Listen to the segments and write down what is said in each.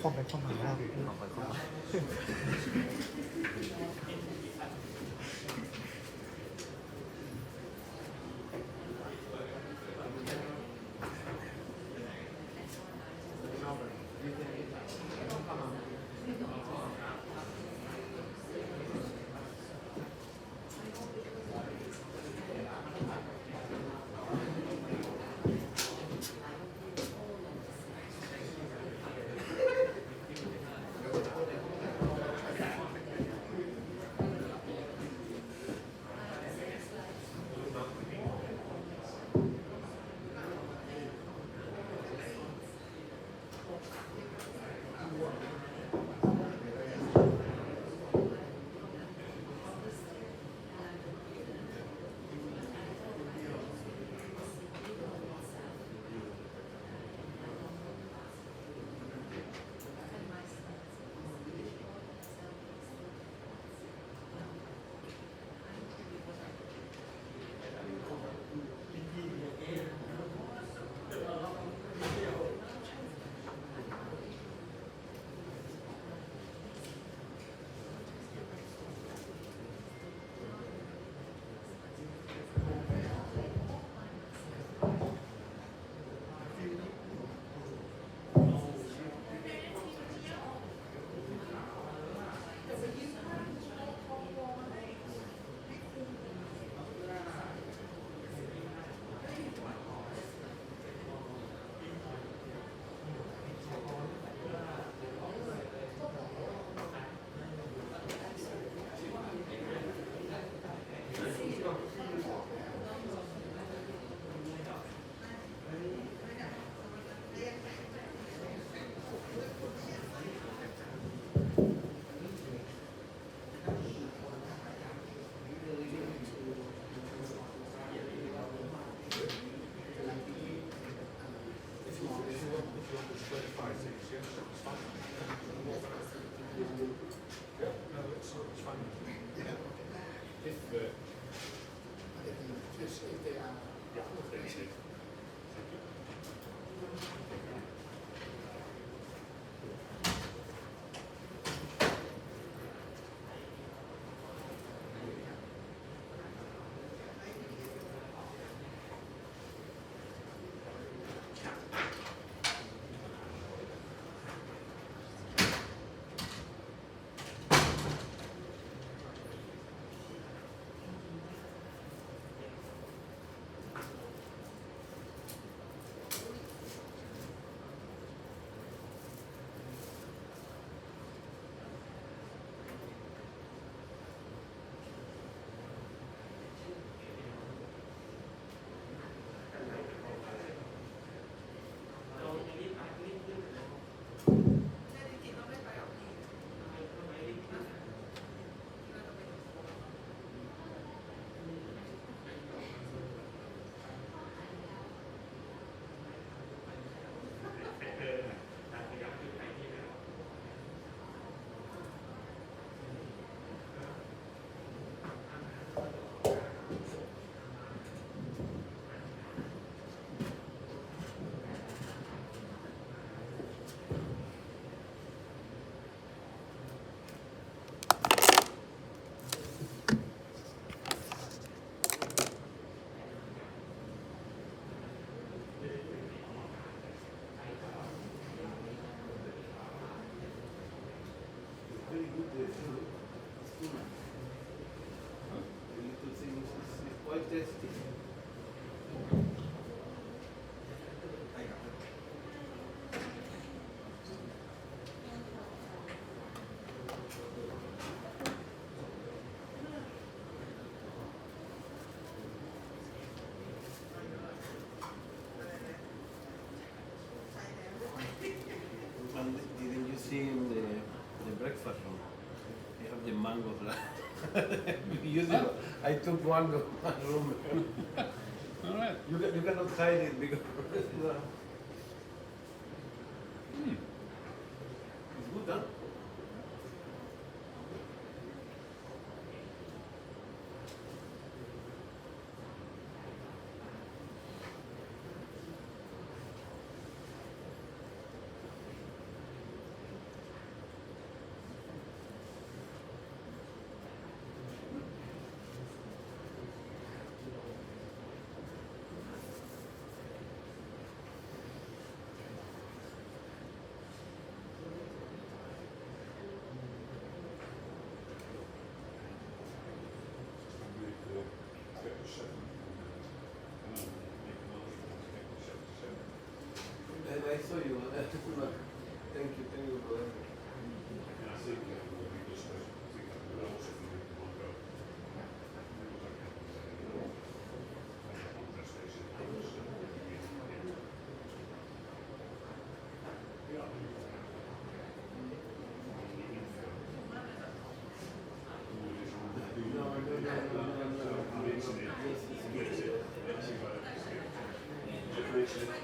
คอมไปคอมมาแล้ว เอาไปเข้ามาDidn't you see in the breakfast room? They have the mangoes. Usually, I took one room. All right. You cannot hide it because it's good, huh? Thank you, brother.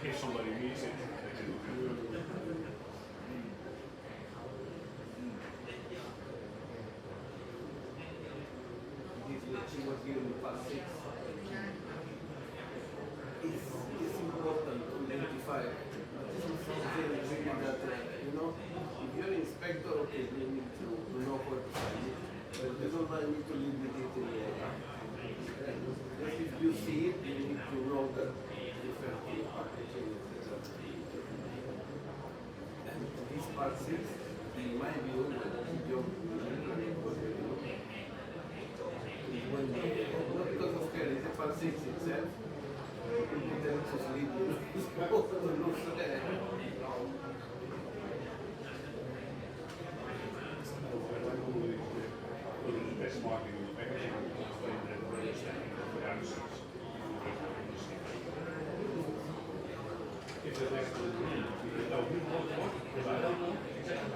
If somebody needs it, they can do it. She was given the past 6. It's important to identify. This is something really that, you know, if you're an inspector, okay, you need to know what to find it. But you don't need to live with it in your life. Just if you see it, you need to know that different packaging, etc. And this part 6, in my view, your when not because of care, it's the part 6 itself. You tend to sleep, you know. Best marketing on the packaging if there's actually because I don't know exactly.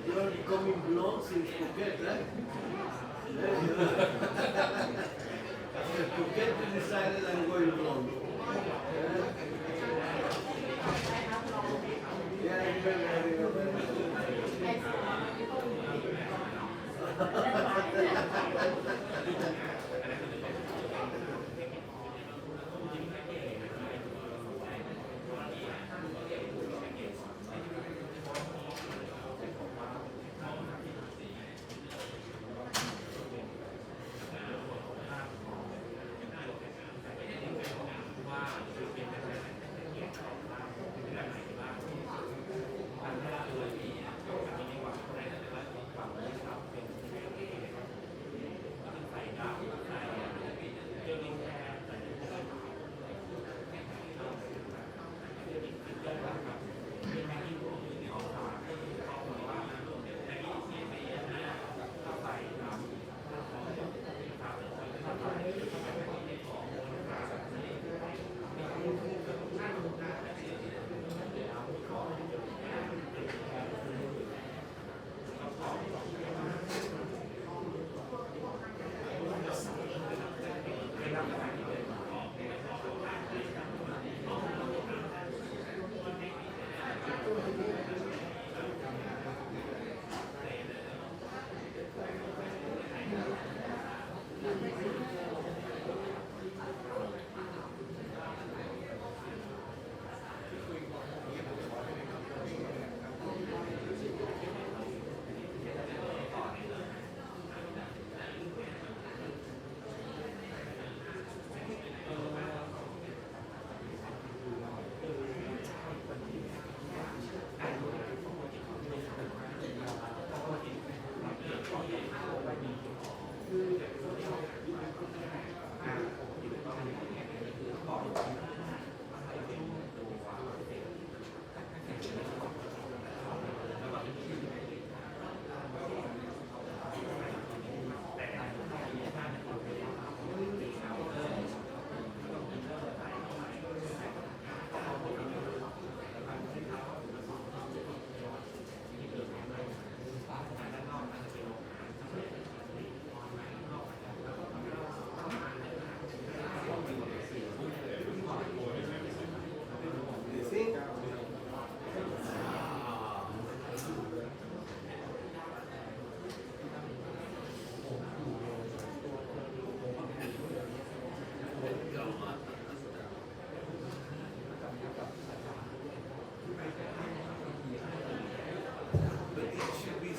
You are becoming blonde since Phuket, right? After Phuket, you decided I'm going blonde. Yeah, I remember.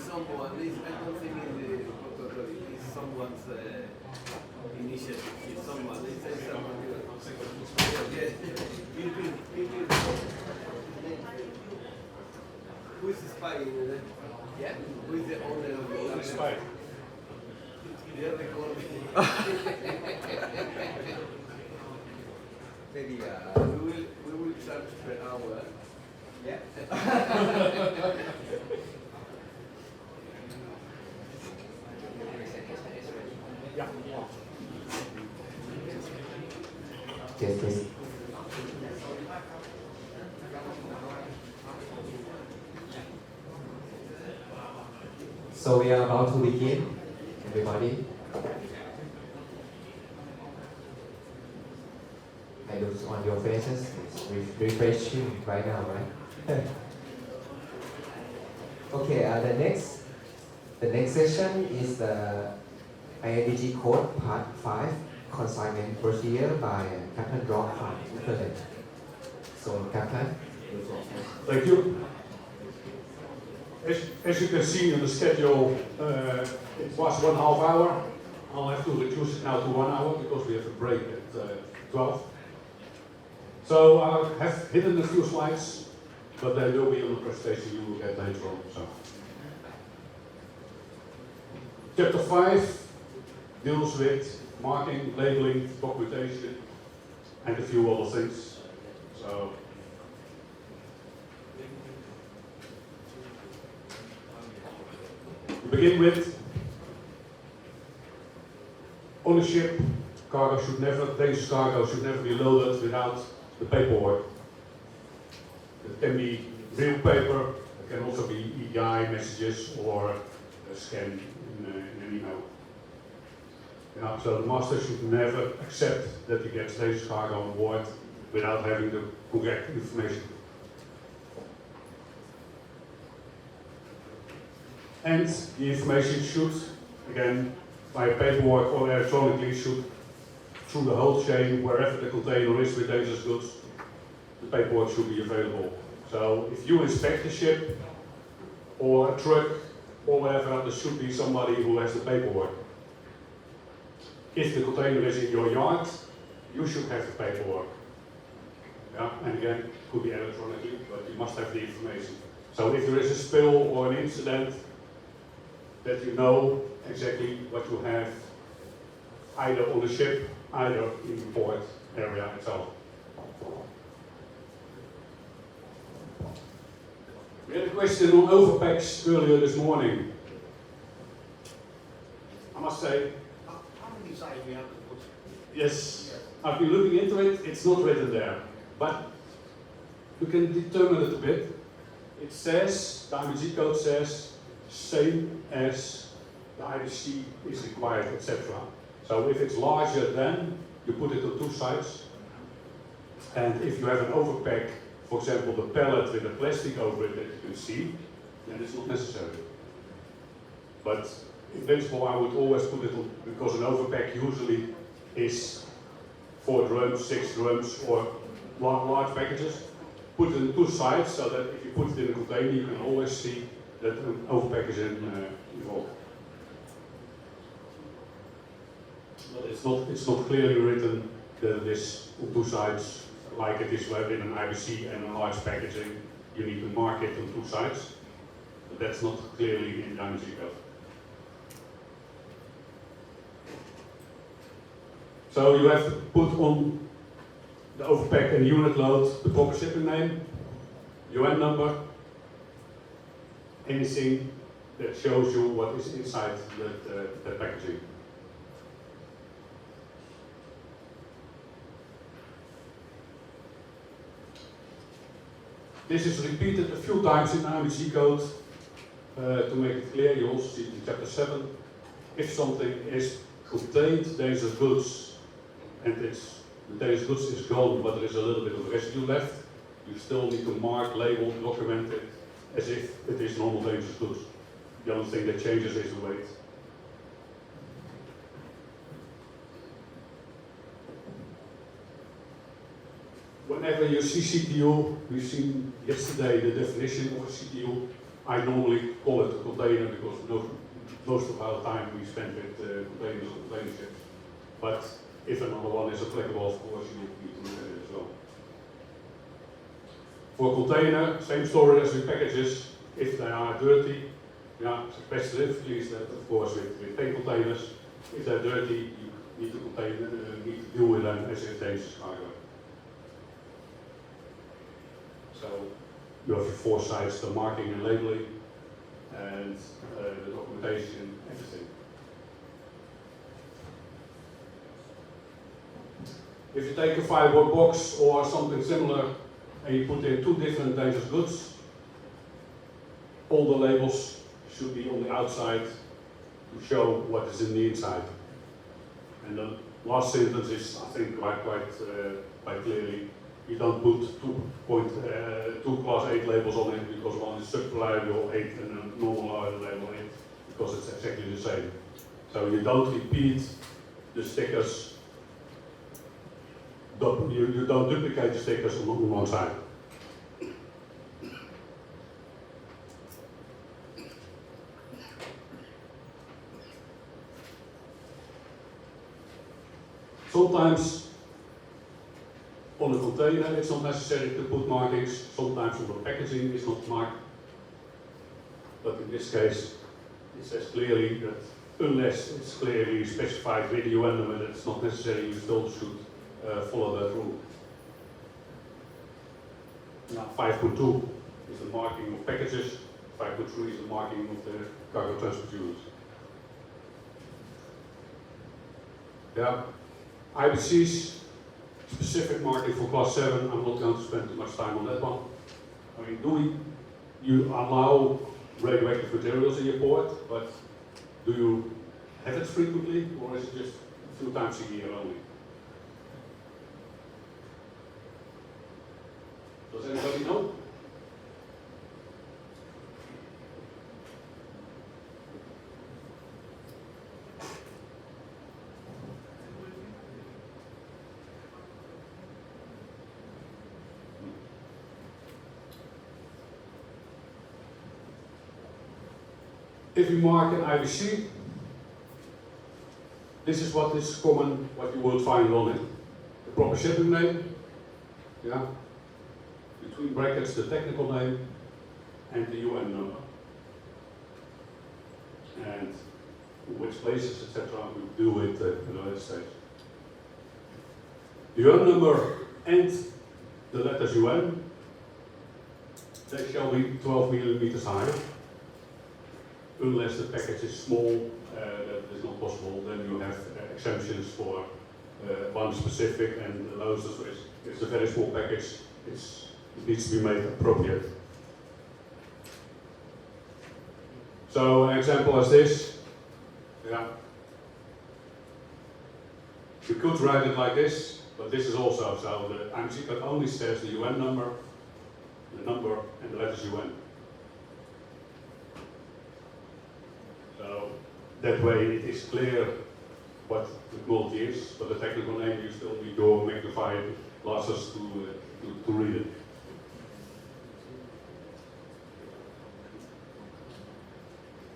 Someone, at least I don't think in the protocol it's someone's initiative. It's someone, they say someone. Yeah. Who is the spy in there? Yeah. Who is the owner of the Spy. They are recording. maybe We will charge per hour. yeah. Yes. So we are about to begin, everybody. I look on your faces, it's refreshing right now, right? Okay, the next session is the IMDG Code Part 5 Consignment Procedure by Captain Rock from Internet. So, Captain. Thank you. As you can see in the schedule, it was 1.5 hour. I'll have to reduce it now to 1 hour because we have a break at 12. So I have hidden a few slides, but they will be on the presentation you will get later on. So. Chapter 5 deals with marking, labeling, documentation, and a few other things. So. We begin with ownership. Dangerous cargo should never be loaded without the paperwork. It can be real paper, it can also be EDI messages or a scan in an email. Yeah, so the master should never accept that he gets dangerous cargo on board without having the correct information. And the information should, again, via paperwork or electronically, should, through the whole chain, wherever the container is with dangerous goods, the paperwork should be available. So if you inspect a ship or a truck or whatever, there should be somebody who has the paperwork. If the container is in your yard, you should have the paperwork. Yeah, and again, it could be electronically, but you must have the information. So if there is a spill or an incident, that you know exactly what you have either on the ship, either in the port area itself. We had a question on overpacks earlier this morning. I must say, How many sides we have to put? yes, I've been looking into it, it's not written there, but we can determine it a bit. It says, the IMDG code says, same as the IBC is required, etc. So if it's larger than, you put it on 2 sides. And if you have an overpack, for example, the pallet with the plastic over it that you can see, then it's not necessary. But in principle, I would always put it on, because an overpack usually is 4 drums, 6 drums, or large packages. Put it on 2 sides so that if you put it in a container, you can always see that an overpack is involved. But it's not clearly written that it is on 2 sides, like it is in an IBC and a large packaging. You need to mark it on 2 sides. But that's not clearly in the IMDG code. So you have to put on the overpack and unit load the proper shipping name, UN number, anything that shows you what is inside that packaging. This is repeated a few times in the IMDG code to make it clear. You also see it in chapter 7. If something is contained dangerous goods and the dangerous goods is gone, but there is a little bit of residue left, you still need to mark, label, document it as if it is normal dangerous goods. The only thing that changes is the weight. Whenever you see CTU, we've seen yesterday the definition of a CTU. I normally call it a container because most of our time we spend with containers and container ships. But if another one is applicable, of course, you need to look at it as well. For a container, same story as with packages. If they are dirty, yeah, specifically is that of course with tank containers. If they're dirty, you need to deal with them as if dangerous cargo. So you have your 4 sides, the marking and labeling, and the documentation, everything. If you take a firewall box or something similar and you put in 2 different dangerous goods, all the labels should be on the outside to show what is in the inside. And the last sentence is, I think, quite clearly, you don't put 2 class 8 labels on it because one is sub-reliable 8 and a normal label 8, because it's exactly the same. So you don't repeat the stickers, you don't duplicate the stickers on one side. Sometimes on a container it's not necessary to put markings, sometimes on the packaging it's not marked. But in this case it says clearly that unless it's clearly specified with the UN number, it's not necessary, you still should follow that rule. Now 5.2 is the marking of packages, 5.3 is the marking of the cargo transport units. Yeah. IMBC's specific marking for class 7, I'm not going to spend too much time on that one. I mean, you allow radioactive materials in your port, but do you have it frequently, or is it just a few times a year only? Does anybody know? If you mark an IBC, this is what is common, what you will find on it. The proper shipping name, yeah, between brackets the technical name and the UN number. And which places, etc. we do with the United States. The UN number and the letters UN, they shall be 12 millimeters high. Unless the package is small, that is not possible, then you have exemptions for one specific, and those it's a very small package, it needs to be made appropriate. So an example is this, yeah. You could write it like this, but this is also, so the IMC code only says the UN number, the number, and the letters UN. So that way it is clear what the quality is, but the technical name you still need your magnified glasses to read it.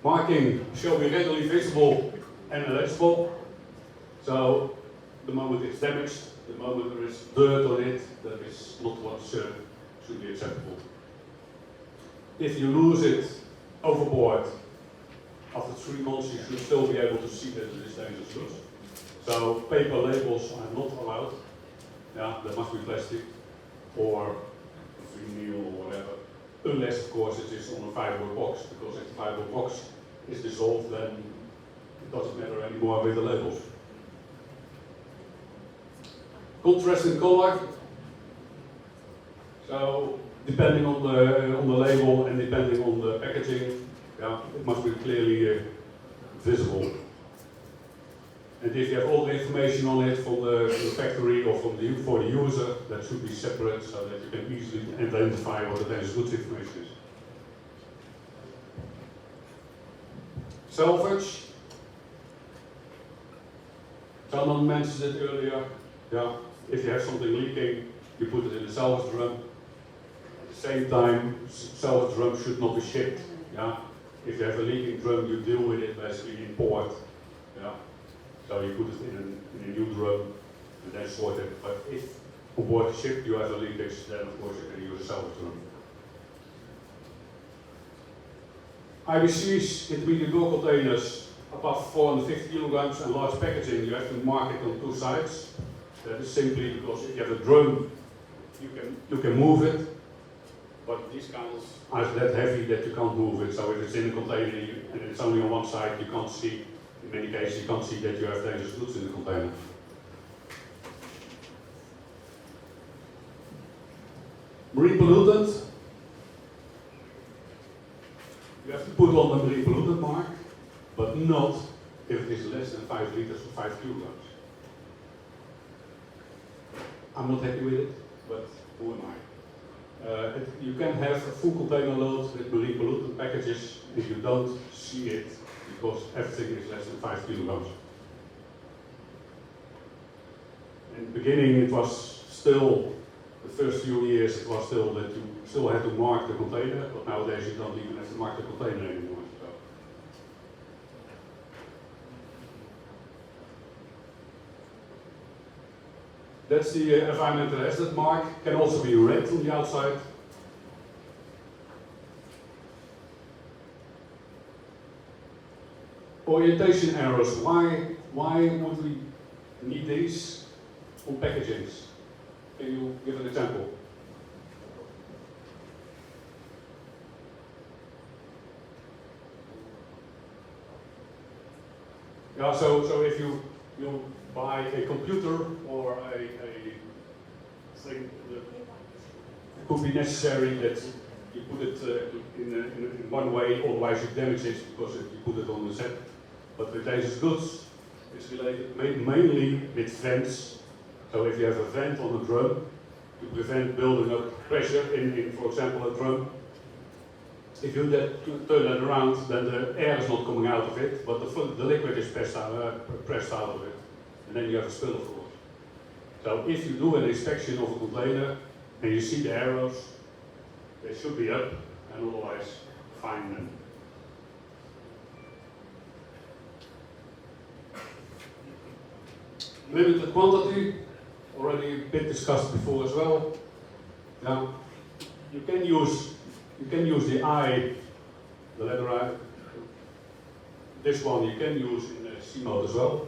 Marking shall be readily visible and legible. So the moment it's damaged, the moment there is dirt on it, that is not what should be acceptable. If you lose it overboard, after 3 months you should still be able to see that it is dangerous goods. So paper labels are not allowed. Yeah, they must be plastic or vinyl or whatever. Unless of course it is on a fiber box, because if the fiber box is dissolved then it doesn't matter anymore with the labels. Contrast in color. So depending on the label and depending on the packaging, yeah, it must be clearly visible. And if you have all the information on it from the factory or for the user, that should be separate so that you can easily identify what the dangerous goods information is. Salvage. Someone mentioned it earlier. Yeah, if you have something leaking, you put it in a salvage drum. At the same time, salvage drum should not be shipped. Yeah. If you have a leaking drum, you deal with it basically in port. Yeah. So you put it in a new drum and then sort it. But if on board the ship you have a leakage, then of course you can use a salvage drum. IBCs, intermediate bulk containers above 450 kilograms and large packaging, you have to mark it on 2 sides. That is simply because if you have a drum, you can move it. but these kinds are that heavy that you can't move it. So if it's in a container and it's only on one side, you can't see, in many cases you can't see that you have dangerous goods in the container. Marine pollutant. You have to put on the marine pollutant mark, but not if it is less than 5 liters or 5 kilograms. I'm not happy with it, but who am I? You can have a full container load with marine pollutant packages if you don't see it, because everything is less than 5 kilograms. In the beginning it was still, the first few years it was still that you still had to mark the container, but nowadays you don't even have to mark the container anymore. So. That's the environmental hazard mark, can also be red on the outside. Orientation arrows, why would we need these on packagings? Can you give an example? Yeah, so if you buy a computer or a thing, it could be necessary that you put it in one way, otherwise you damage it because if you put it on the set. But with dangerous goods, it's related mainly with vents. So if you have a vent on a drum, to prevent building up pressure in for example, a drum, if you turn that around, then the air is not coming out of it, but the liquid is pressed out of it. And then you have a spill, of course. So if you do an inspection of a container and you see the arrows, they should be up, and otherwise, fine them. Limited quantity, already a bit discussed before as well. Now, you can use the I, the letter I. This one you can use in C mode as well.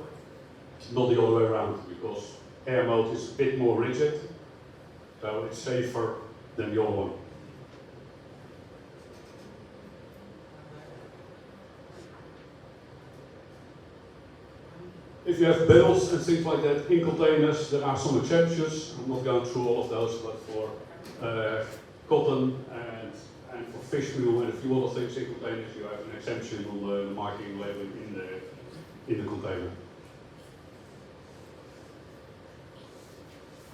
Not the other way around, because air mode is a bit more rigid, so it's safer than the other one. If you have bills and things like that in containers, there are some exemptions. I'm not going through all of those, but for cotton and for fish meal and a few other things in containers, you have an exemption on the marking label in the container.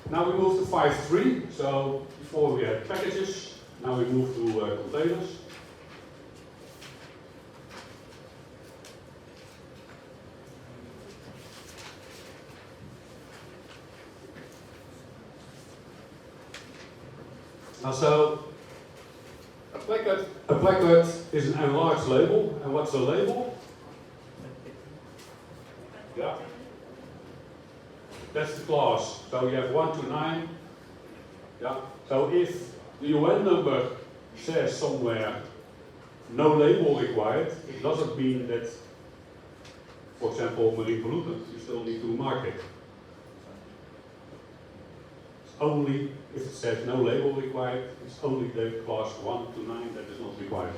Now we move to 5.3. So before we had packages, now we move to containers. Now, so a placard is an enlarged label, and what's a label? Yeah, that's the class. So you have 1 to 9. Yeah. So if the UN number says somewhere no label required, it doesn't mean that, for example, marine pollutant, you still need to mark it. Only if it says no label required, it's only the class 1 to 9 that is not required.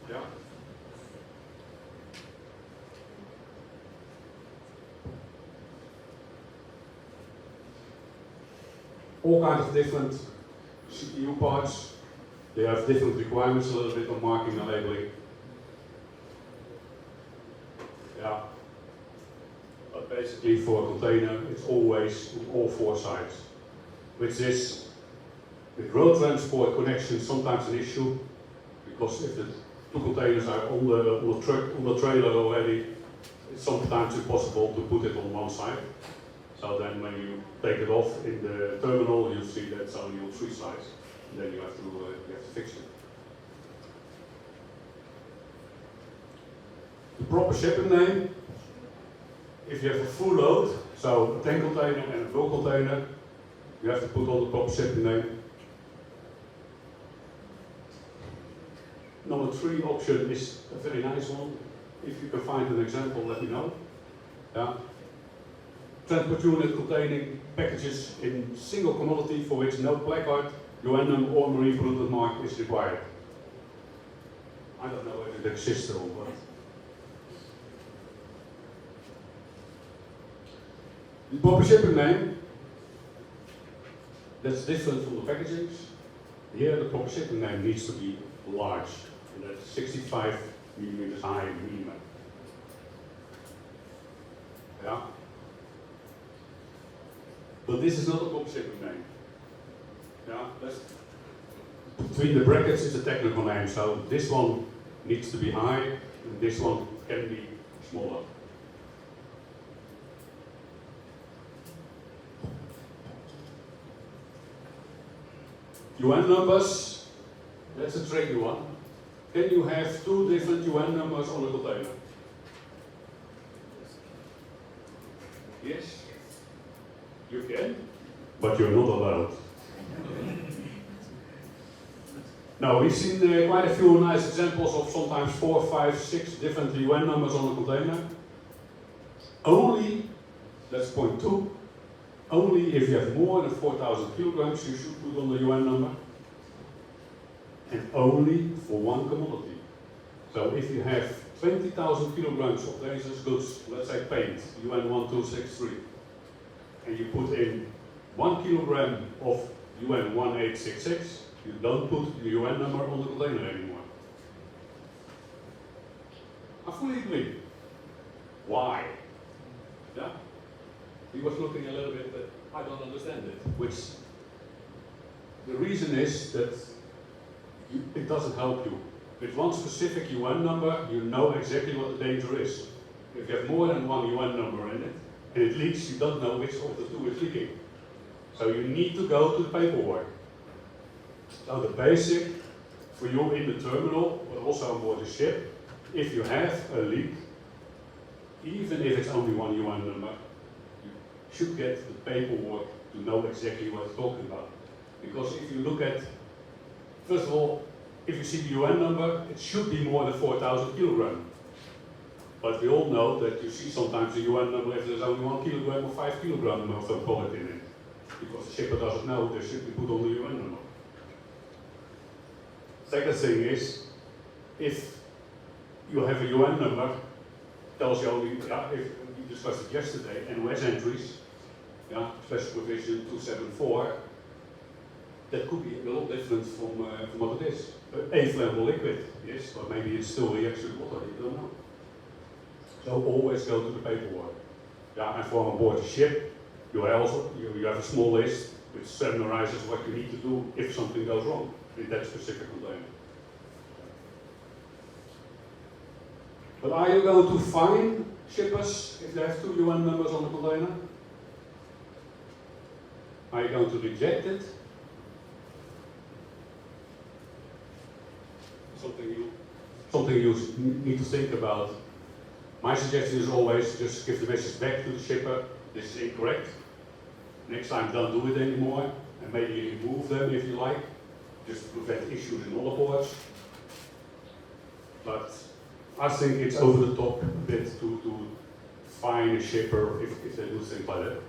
Yeah. All kinds of different CPU parts. They have different requirements a little bit on marking and labeling. Yeah. But basically for a container, it's always on all 4 sides. Which is, with road transport connection, sometimes an issue, because if the 2 containers are on the truck, on the trailer already, it's sometimes impossible to put it on one side. So then when you take it off in the terminal, you see that it's only on 3 sides. And then you have to fix it. The proper shipping name. If you have a full load, so a tank container and a bulk container, you have to put on the proper shipping name. Number 3 option is a very nice one. If you can find an example, let me know. Yeah. transport unit containing packages in single commodity for which no placard, UN number or marine pollutant mark is required. I don't know if it exists or what. The proper shipping name, that's different from the packagings. Here the proper shipping name needs to be large, and that's 65 millimeters high minimum. Yeah. But this is not a proper shipping name. Yeah, that's between the brackets is a technical name, so this one needs to be high, and this one can be smaller. UN numbers, that's a tricky one. Can you have two different UN numbers on a container? Yes? You can, but you're not allowed. Now, we've seen quite a few nice examples of sometimes 4, 5, 6 different UN numbers on a container. Only, that's point 2, only if you have more than 4,000 kilograms you should put on the UN number. And only for one commodity. So if you have 20,000 kilograms of dangerous goods, let's say paint, UN 1263, and you put in 1 kilogram of UN 1866, you don't put the UN number on the container anymore. I fully agree. Why? Yeah? He was looking a little bit, but I don't understand it. Which, the reason is that it doesn't help you. With one specific UN number, you know exactly what the danger is. If you have more than one UN number in it, and it leaks, you don't know which of the two is leaking. So you need to go to the paperwork. So the basic for you in the terminal, but also on board the ship, if you have a leak, even if it's only one UN number, you should get the paperwork to know exactly what it's talking about. Because if you look at, first of all, if you see the UN number, it should be more than 4,000 kilograms. But we all know that you see sometimes the UN number if there's only 1 kilogram or 5 kilograms of a product in it. Because the shipper doesn't know they should be put on the UN number. Second thing is, if you have a UN number, tells you only, yeah, if we discussed it yesterday, NOS entries, yeah, special provision 274, that could be a little different from what it is. A flammable liquid, yes, but maybe it's still reacts with water, you don't know. So always go to the paperwork. Yeah, and from aboard the ship, you have a small list which summarizes what you need to do if something goes wrong in that specific container. But are you going to fine shippers if they have 2 UN numbers on the container? Are you going to reject it? Something you need to think about. My suggestion is always just give the message back to the shipper, this is incorrect. Next time don't do it anymore, and maybe remove them if you like, just to prevent issues in all ports. But I think it's over the top a bit to fine a shipper if they do things like that.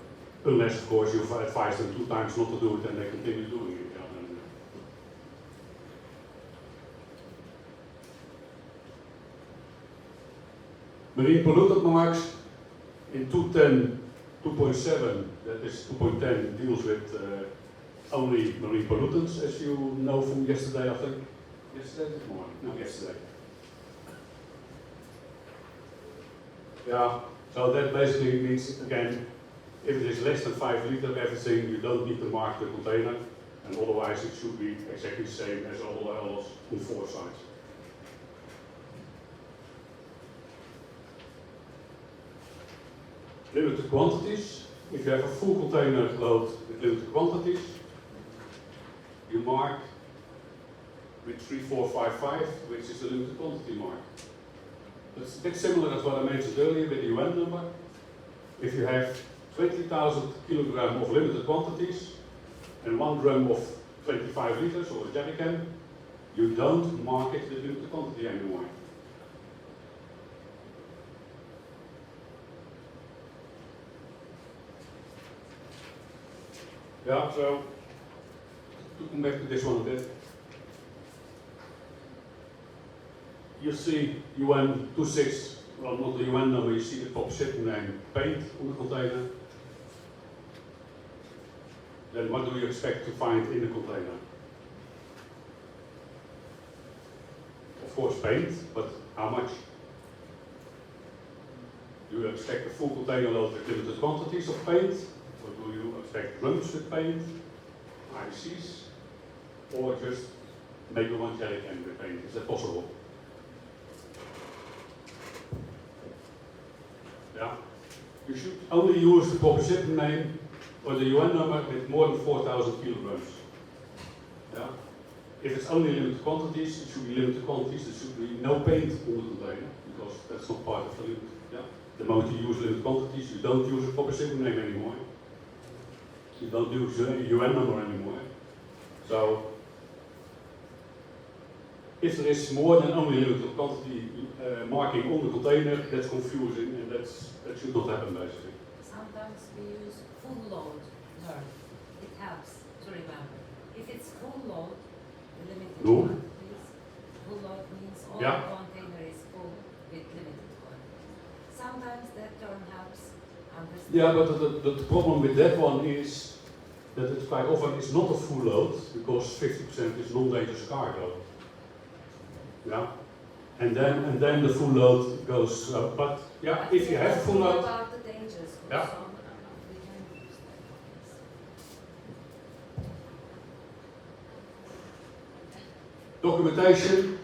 Unless, of course, you've advised them 2 times not to do it and they continue doing it. Marine pollutant marks in 210, 2.7, that is 2.10, deals with only marine pollutants, as you know from yesterday, I think. Yesterday this morning? No, yesterday. Yeah, so that basically means, again, if it is less than 5 liters everything, you don't need to mark the container, and otherwise it should be exactly the same as all else on 4 sides. Limited quantities. If you have a full container load with limited quantities, you mark with 3455, which is the limited quantity mark. That's a bit similar to what I mentioned earlier with the UN number. If you have 20,000 kilograms of limited quantities and 1 drum of 25 liters or a jerry can, you don't mark it with limited quantity anymore. Yeah, so to come back to this one a bit. You see UN 26, well not the UN number, you see the top shipping name paint on the container. Then what do you expect to find in the container? Of course paint, but how much? Do you expect a full container load with limited quantities of paint? Or do you expect drums with paint, ICs, or just maybe one jelly can with paint? Is that possible? Yeah. You should only use the proper shipping name or the UN number with more than 4,000 kilograms. Yeah. If it's only limited quantities, it should be limited quantities. There should be no paint on the container because that's not part of the limit. Yeah. The moment you use limited quantities, you don't use a proper shipping name anymore. You don't use a UN number anymore. So, if there is more than only limited quantity marking on the container, that's confusing and that should not happen basically. Sometimes we use full load term. It helps to remember. If it's full load, the limited No. quantities, full load means all Yeah. the container is full with limited quantities. Sometimes that term helps understand. Yeah, but the problem with that one is that it quite often is not a full load because 50% is non-dangerous cargo. Yeah, and then the full load goes. But yeah, But if you have a full more load, about the dangers Yeah. also, we can use that. documentation,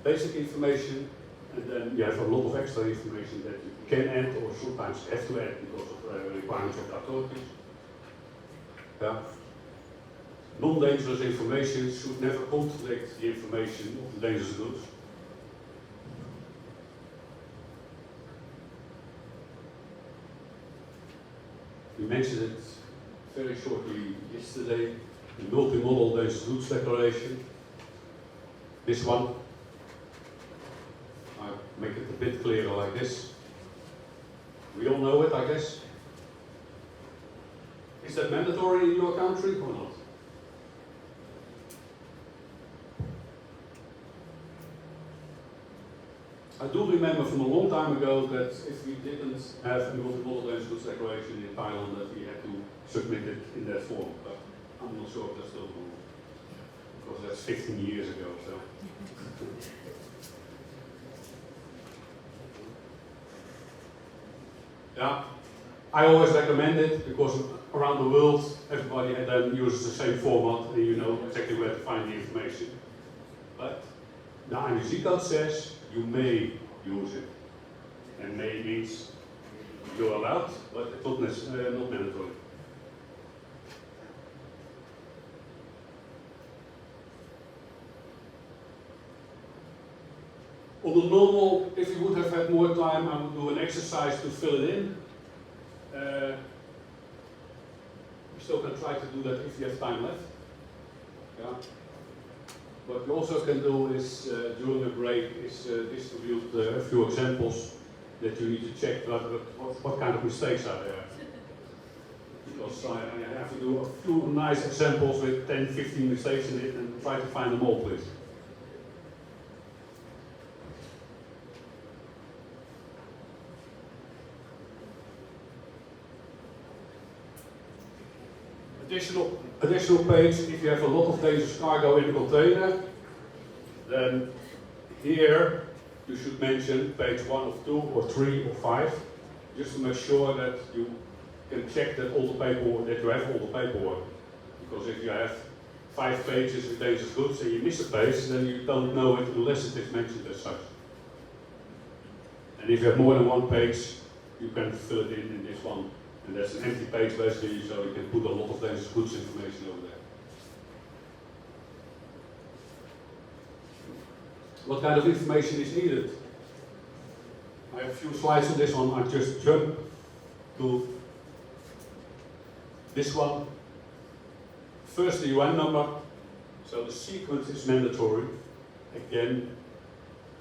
basic information, and then you have a lot of extra information that you can add or sometimes have to add because of requirements of the authorities. Yeah. Non-dangerous information should never contradict the information of the dangerous goods. We mentioned it very shortly yesterday, the multi-model dangerous goods declaration. This one, I make it a bit clearer like this. We all know it, I guess. Is that mandatory in your country or not? I do remember from a long time ago that if we didn't have a multi-model dangerous goods declaration in Thailand, that we had to submit it in that form. But I'm not sure if that's still the rule, because that's 15 years ago. So. Yeah, I always recommend it because around the world everybody then uses the same format and you know exactly where to find the information. But the IMDG code says you may use it. And may means you're allowed, but it's not mandatory. On the normal, if you would have had more time, I would do an exercise to fill it in. You still can try to do that if you have time left. Yeah. What you also can do is, during a break, is distribute a few examples that you need to check what kind of mistakes are there. Because I have to do a few nice examples with 10, 15 mistakes in it and try to find them all, please. Additional page, if you have a lot of dangerous cargo in the container, then here you should mention page 1 of 2 or 3 or 5, just to make sure that you can check that all the paperwork, that you have all the paperwork. Because if you have 5 pages with dangerous goods and you miss a page, then you don't know it unless it is mentioned as such. And if you have more than 1 page, you can fill it in this one. And that's an empty page basically, so you can put a lot of dangerous goods information over there. What kind of information is needed? I have a few slides on this one. I just jump to this one. First, the UN number. So the sequence is mandatory. Again,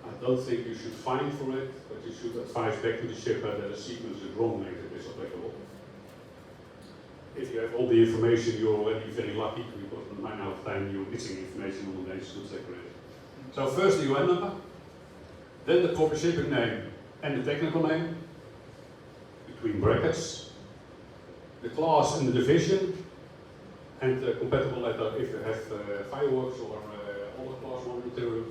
I don't think you should fine for it, but but you should advise back to the shipper that a sequence is wrong and it is applicable. If you have all the information, you're already very lucky because 9 out of 10 you're missing information on the Danish goods declaration. So first the UN number, then the proper shipping name and the technical name, between brackets, the class and the division, and the compatible letter if you have fireworks or other class 1 material.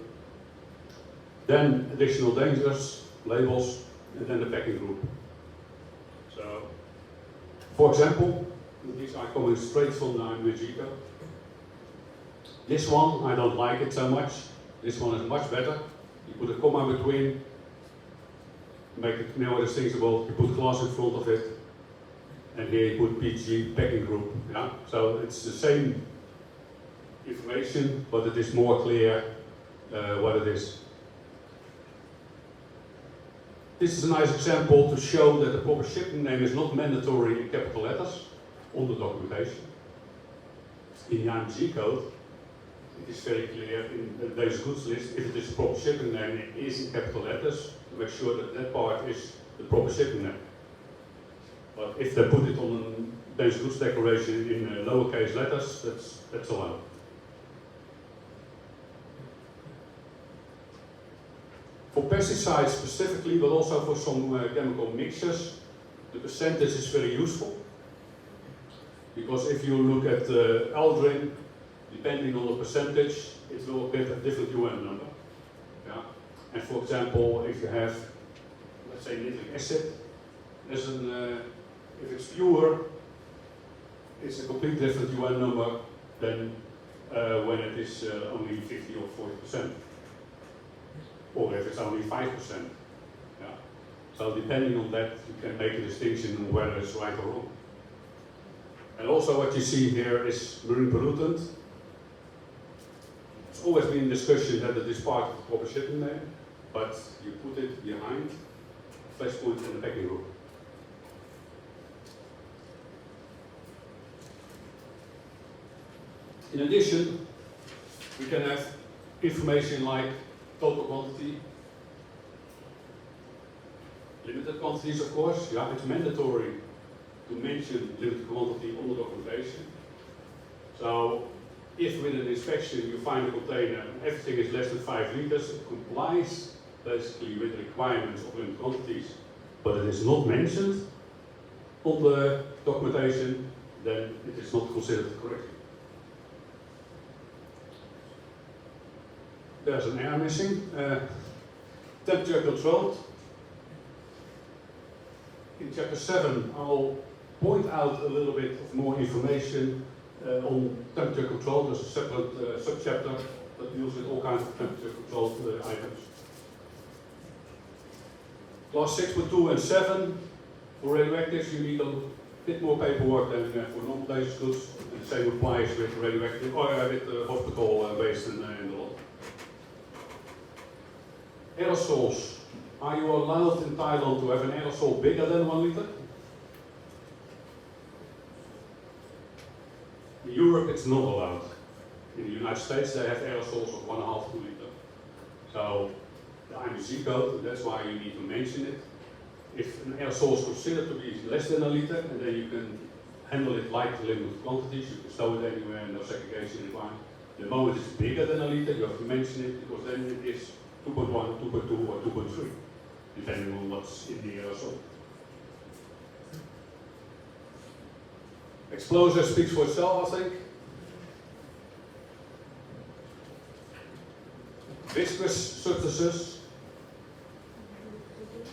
Then additional dangers, labels, and then the packing group. So, for example, these are coming straight from the IMDG code. This one, I don't like it so much. This one is much better. You put a comma between, make it more distinguishable, you put class in front of it, and here you put PG packing group. Yeah? So it's the same information, but it is more clear what it is. This is a nice example to show that the proper shipping name is not mandatory in capital letters on the documentation. In the IMG code, it is very clear in the Day's goods list, if it is a proper shipping name, it is in capital letters, to make sure that that part is the proper shipping name. But if they put it on a Day's goods declaration in lowercase letters, that's allowed. For pesticides specifically, but also for some chemical mixtures, the percentage is very useful. Because if you look at Aldrin, depending on the percentage, it will get a different UN number. Yeah? And for example, if you have, let's say, nitric acid, there's an, if it's pure, it's a complete different UN number than when it is only 50 or 40%. Or if it's only 5%. Yeah? So depending on that, you can make a distinction on whether it's right or wrong. And also what you see here is marine pollutant. It's always been in discussion that it is part of the proper shipping name, but you put it behind flash point in the packing group. In addition, we can have information like total quantity, limited quantities of course. Yeah, it's mandatory to mention limited quantity on the documentation. So if with an inspection you find a container and everything is less than 5 liters, it complies basically with the requirements of limited quantities, but it is not mentioned on the documentation, then it is not considered correctly. There's an error missing. Temperature controlled. In chapter 7, I'll point out a little bit of more information on temperature control. There's a separate subchapter that deals with all kinds of temperature controlled items. Class 6.2 and 7, for radioactives you need a bit more paperwork than for normal Danish goods. And the same applies with radioactive or with hospital waste in the law. Aerosols. Are you allowed in Thailand to have an aerosol bigger than 1 liter? In Europe it's not allowed. In the United States they have aerosols of 1.5 to 2 liter. So the IMSBC code, that's why you need to mention it. If an aerosol is considered to be less than 1 liter, and then you can handle it like the limited quantities, you can stow it anywhere, no segregation required. The moment it's bigger than 1 liter, you have to mention it because then it is 2.1, 2.2 or 2.3, depending on what's in the aerosol. Exposure speaks for itself, I think. Viscous substances.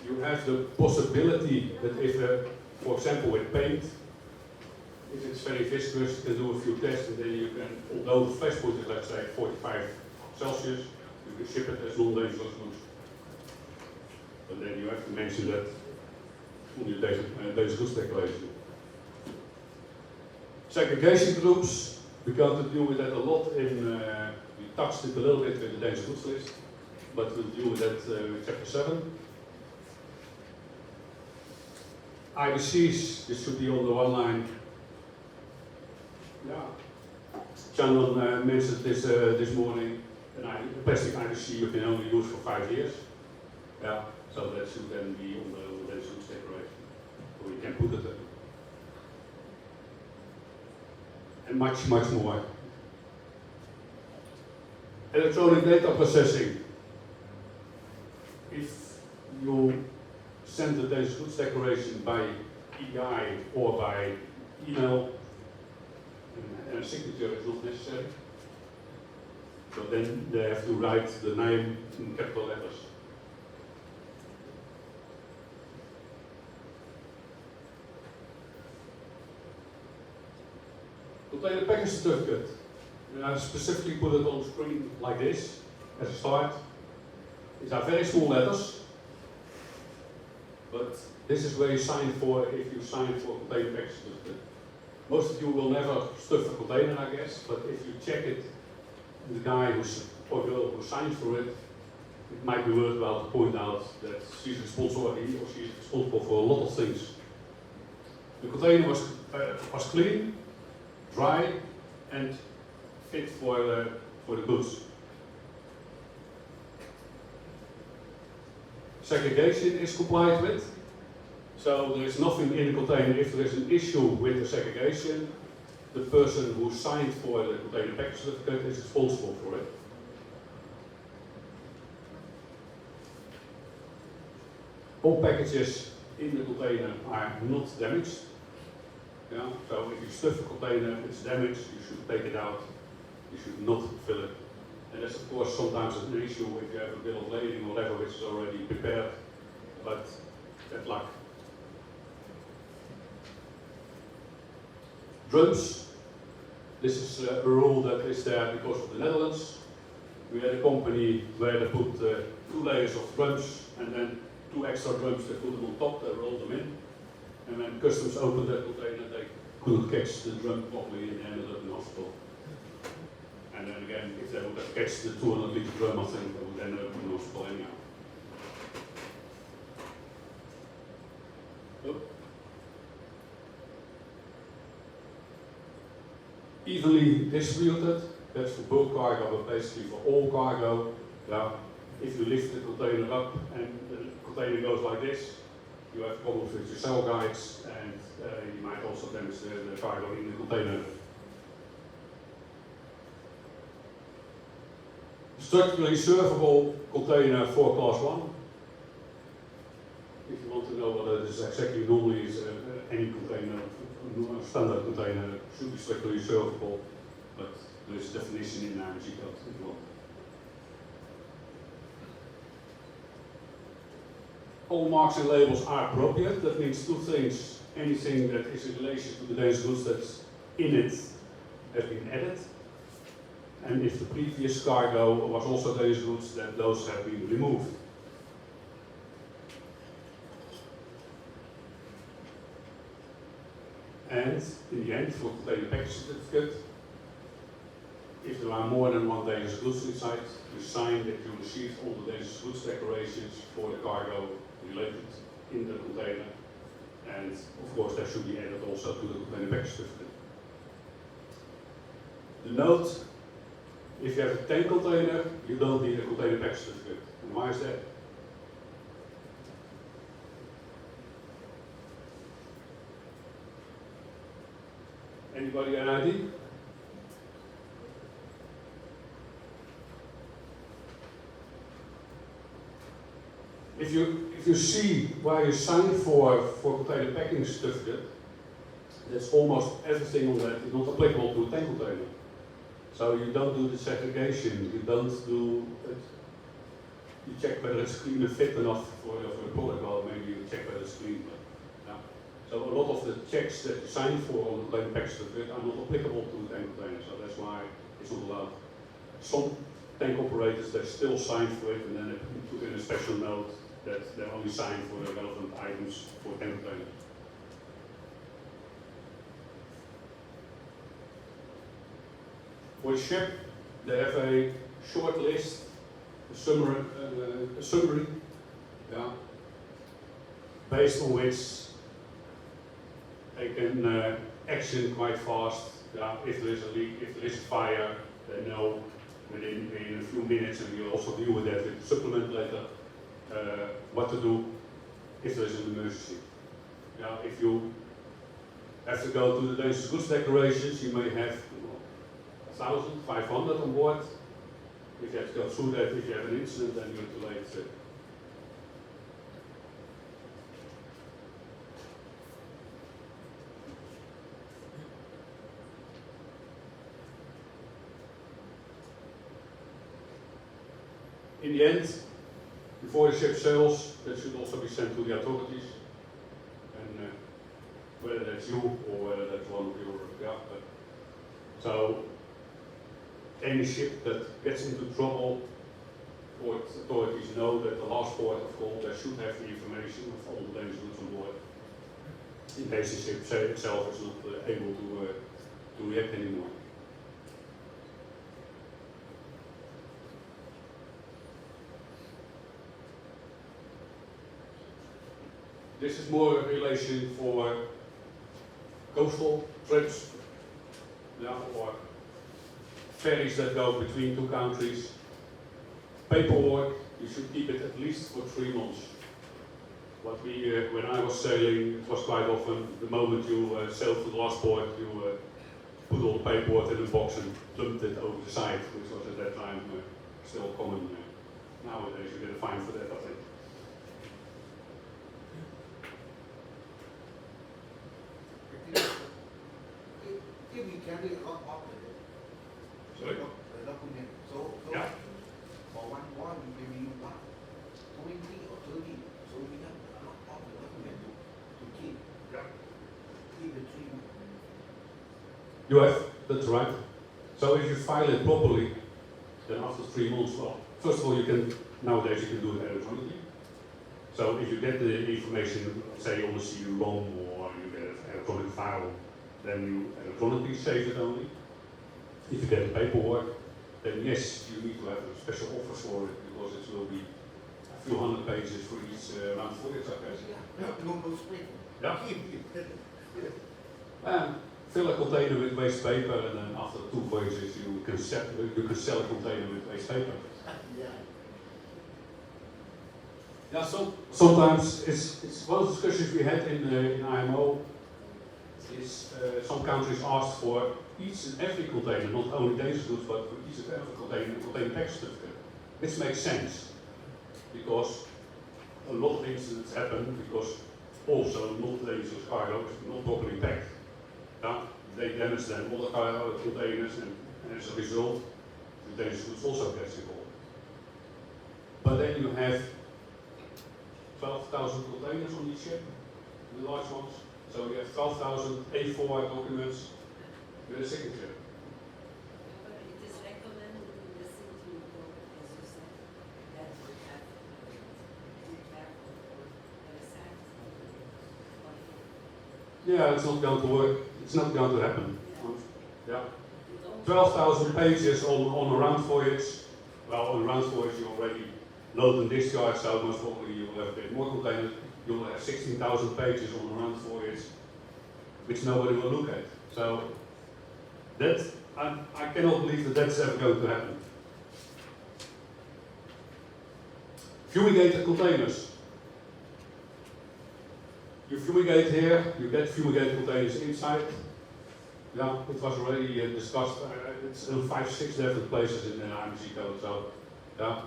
You have the possibility that if, for example, with paint, if it's very viscous, you can do a few tests and then you can, although the flash point is, let's say, 45 Celsius, you can ship it as non-dangerous goods. But then you have to mention that on your dangerous goods declaration. Segregation groups, we're going to deal with that a lot in, we touched it a little bit with the dangerous goods list, but we'll deal with that with chapter 7. IBCs, this should be on the one line. Yeah. John mentioned this morning, a plastic IBC you can only use for 5 years. Yeah. So that should then be on the day goods decoration. So we can put it there. And much more. Electronic data processing. If you send the day's goods declaration by EDI or by email, and a signature is not necessary. So then they have to write the name in capital letters. Container package certificate. And I specifically put it on the screen like this as a start. These are very small letters, but this is where you sign for if you sign for container package certificate. Most of you will never stuff a container, I guess, but if you check it, the guy or girl who signs for it, it might be worthwhile to point out that she's responsible, or he or she is responsible for a lot of things. The container was clean, dry, and fit for the goods. Segregation is complied with, so there is nothing in the container. If there is an issue with the segregation, the person who signed for the container package certificate is responsible for it. All packages in the container are not damaged. Yeah? So if you stuff a container, it's damaged, you should take it out, you should not fill it. And that's of course sometimes an issue if you have a bill of lading or whatever which is already prepared, but bad luck. Drums. This is a rule that is there because of the Netherlands. We had a company where they put 2 layers of drums and then 2 extra drums, they put them on top, they rolled them in. And when customs opened that container, they couldn't catch the drum properly and ended up in hospital. And then again, if they would have catched the 200 liter drum, I think they would end up in hospital anyhow. Evenly distributed, that's for bulk cargo, but basically for all cargo. Yeah, if you lift the container up and the container goes like this, you have problems with your cell guides, and you might also damage the cargo in the container. Structurally servable container for class 1. If you want to know what it is exactly, normally is any container, a standard container should be structurally servable, but there is a definition in IMDG code if you want. All marks and labels are appropriate. That means 2 things. Anything that is in relation to the day's goods that's in it has been added. And if the previous cargo was also day's goods, then those have been removed. And in the end, for container package certificate, if there are more than 1 day's goods inside, you sign that you received all the day's goods declarations for the cargo related in the container, and of course that should be added also to the container package certificate. The note, if you have a tank container, you don't need a container package certificate. And why is that? Anybody an idea? If you see where you sign for container packing certificate, that's almost everything on that is not applicable to a tank container. So you don't do the segregation, you don't do it. You check whether it's clean and fit enough for the product, well maybe you check whether it's clean. But, yeah. So a lot of the checks that you sign for on the container package certificate are not applicable to the tank container, so that's why it's not allowed. Some tank operators, they still sign for it and then they put in a special note that they only sign for the relevant items for tank containers. For the ship, they have a short list, a summary, yeah, based on which they can action quite fast. Yeah, if there is a leak, if there is a fire, they know within a few minutes, and we'll also deal with that with the supplement later. what to do if there is an emergency. Yeah, if you have to go to the dangerous goods declarations, you may have 1,500 on board. If you have to go through that, if you have an incident, then you're too late. In the end, before the ship sails, that should also be sent to the authorities. And whether that's you or whether that's one of your, so any ship that gets into trouble, port authorities know that the last port of call, they should have the information of all the dangerous goods on board. In case the ship itself is not able to react anymore. This is more a relation for coastal trips, or ferries that go between two countries. Paperwork, you should keep it at least for 3 months. What we, when I was sailing, it was quite often the moment you sailed to the last port, you put all the paperwork in a box and dumped it over the side, which was at that time still common. Nowadays you get a fine for that, I think. If we carry a lot of Sorry? the document, so Yeah. for one bond, maybe 20 or 30, so we have a lot of the document to keep. Yeah. Keep the 3 months. You have, that's right. So if you file it properly, then after 3 months, well, first of all, nowadays you can do it electronically. So if you get the information, say on the CD-ROM or you get an electronic file, then you electronically save it only. If you get the paperwork, then yes, you need to have a special office for it because it will be a few hundred pages for each round voyage, I guess. Yeah, no space. Yeah. Keep it. And fill a container with waste paper, and then after 2 voyages, you can sell a container with waste paper. Yeah. Yeah, sometimes it's one of the discussions we had in IMO. Is some countries ask for each and every container, not only dangerous goods, but for each and every container tax certificate. This makes sense because a lot of incidents happen because also not dangerous cargo is not properly packed. Yeah? They damage then other cargo containers, and as a result, the dangerous goods also gets involved. But then you have 12,000 containers on each ship, the large ones. So you have 12,000 A4 documents with a signature. But it is recommended in the city report, as you said, that we have to be careful for the signs. Yeah, it's not going to work. It's not going to happen. Yeah. 12,000 pages on a round voyage. Well, on a round voyage you already load and discharge, so most probably you will have a bit more containers. You will have 16,000 pages on a round voyage, which nobody will look at. So that I cannot believe that that's ever going to happen. Fumigated containers. You fumigate here, you get fumigated containers inside. Yeah, it was already discussed. It's in 5-6 different places in the IMSBC code. So, yeah.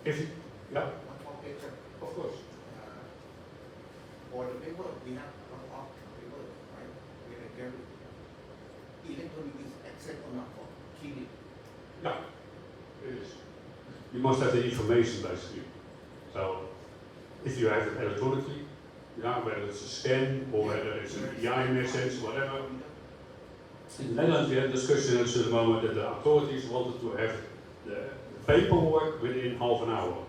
If you, yeah, One more picture. of course. For the paper, we have a lot of paper, right? We can carry. Electronic is accept or not for keeping. Yeah, it is. You must have the information basically. So, if you have it electronically, yeah, whether it's a scan or whether it's an EI message, whatever. In the Netherlands, we had a discussion at the moment that the authorities wanted to have the paperwork within half an hour.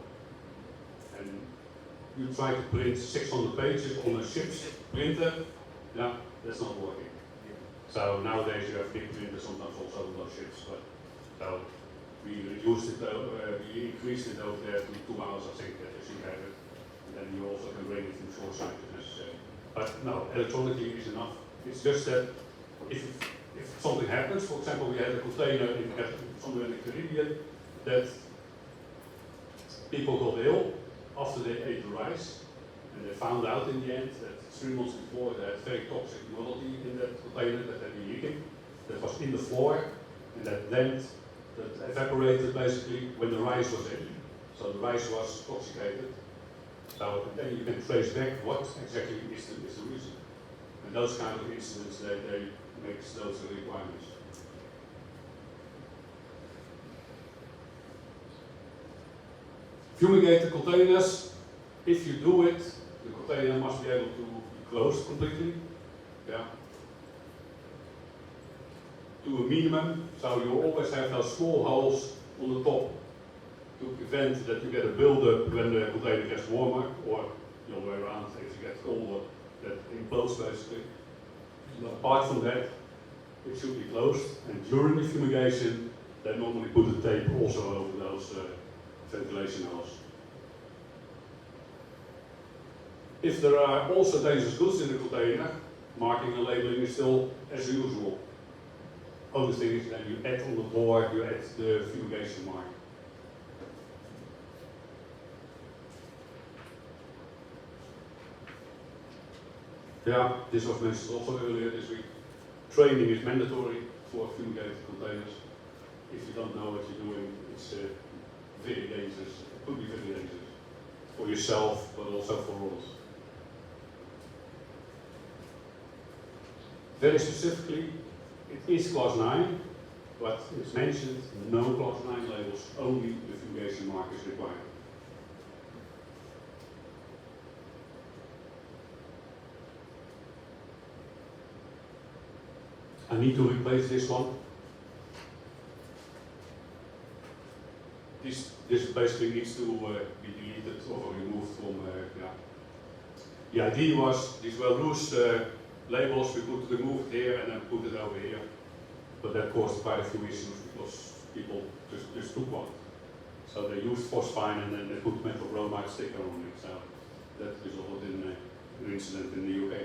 And you try to print 600 pages on a ship's printer, yeah, that's not working. So nowadays you have big printers, sometimes also on those ships. But so we reduced it, we increased it over there to 2 hours, I think, that you should have it. And then you also can bring it from shore side if necessary. But no, electronically is enough. It's just that if something happens, for example, we had a container somewhere in the Caribbean, that people got ill after they ate the rice, and they found out in the end that 3 months before they had very toxic moiety in that container that had been leaking, that was in the floor, and that evaporated basically when the rice was in. So the rice was toxicated. So then you can trace back what exactly is the reason. And those kind of incidents, they make those requirements. Fumigate the containers. If you do it, the container must be able to be closed completely. Yeah. To a minimum, so you always have those small holes on the top to prevent that you get a build-up when the container gets warmer, or the other way around, if it gets colder, that implodes basically. But apart from that, it should be closed, and during the fumigation, they normally put a tape also over those ventilation holes. If there are also dangerous goods in the container, marking and labeling is still as usual. Only thing is then you add on the door, you add the fumigation mark. Yeah, this was mentioned also earlier this week. Training is mandatory for fumigated containers. If you don't know what you're doing, it's very dangerous. It could be very dangerous for yourself, but also for others. Very specifically, it is class 9, but it's mentioned no class 9 labels, only the fumigation mark is required. I need to replace this one. This basically needs to be deleted or removed from, yeah. The idea was these were loose labels, we could remove it here and then put it over here. But that caused quite a few issues because people just took one. So they used phosphine and then they put metal bromide sticker on it. So that resulted in an incident in the UK.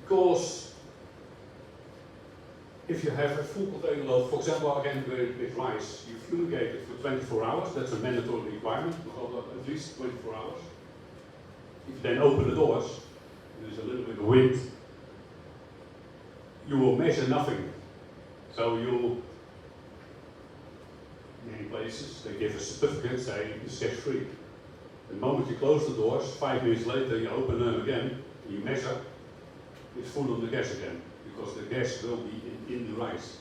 Because if you have a full container load, for example, again with rice, you fumigate it for 24 hours, that's a mandatory requirement, at least 24 hours. If you then open the doors, and there's a little bit of wind, you will measure nothing. So you, in many places, they give a certificate saying it's gas free. The moment you close the doors, 5 minutes later you open them again, and you measure, it's full of the gas again, because the gas will be in the rice.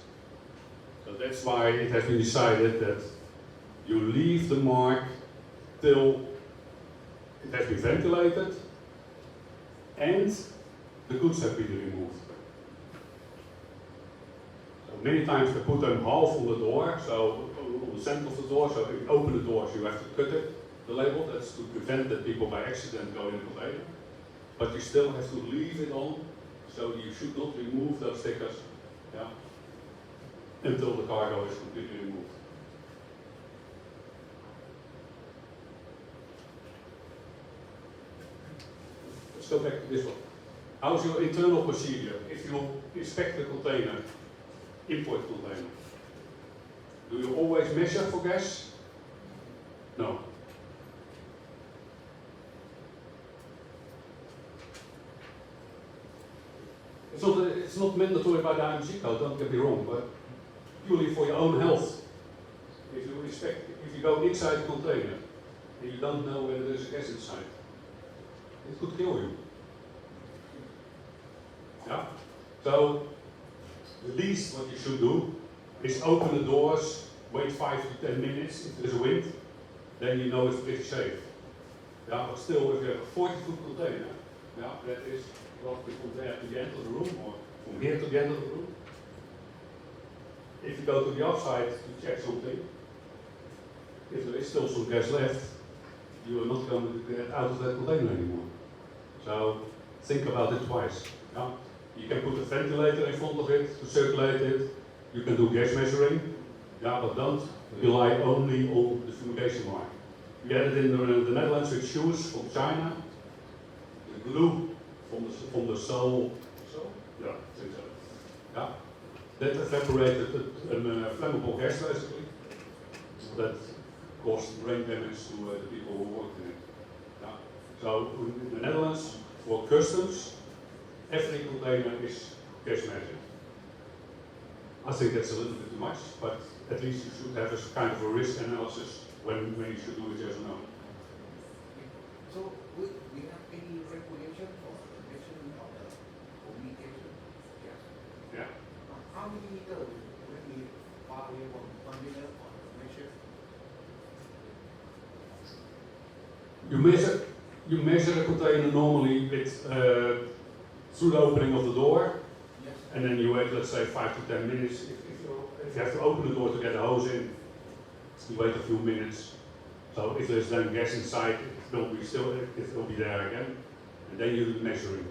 So that's why it has been decided that you leave the mark till it has been ventilated and the goods have been removed. So many times they put them half on the door, so on the center of the door, so if you open the doors you have to cut it, the label, that's to prevent that people by accident go in the container. But you still have to leave it on, so you should not remove those stickers, yeah, until the cargo is completely removed. Let's go back to this one. How's your internal procedure if you inspect the container, import container? Do you always measure for gas? No. It's not mandatory by the IMSBC code, don't get me wrong, but purely for your own health. If you go inside the container and you don't know whether there's a gas inside, it could kill you. Yeah? So, the least what you should do is open the doors, wait 5 to 10 minutes. If there's a wind, then you know it's pretty safe. Yeah, but still, if you have a 40-foot container, yeah, that is roughly from there to the end of the room, or from here to the end of the room. If you go to the outside to check something, if there is still some gas left, you are not going to get out of that container anymore. So think about it twice. Yeah? You can put a ventilator in front of it to circulate it. You can do gas measuring, yeah, but don't rely only on the fumigation mark. We had it in the Netherlands with shoes from China. The glue from the sole Yeah? That evaporated a flammable gas basically that caused brain damage to the people who worked in it. Yeah? So in the Netherlands, for customs, every container is gas measured. I think that's a little bit too much, but at least you should have a kind of a risk analysis when you should do it, yes or no. So we have any regulation for the measurement of the communication? Yes. Yeah. How many meters when we far away from 1 meter for the measure? You measure a container normally with through the opening of the door, Yes. and then you wait, let's say, 5 to 10 minutes. If you have to open the door to get a hose in, you wait a few minutes. So if there's then gas inside, it will be there again, and then you do the measuring.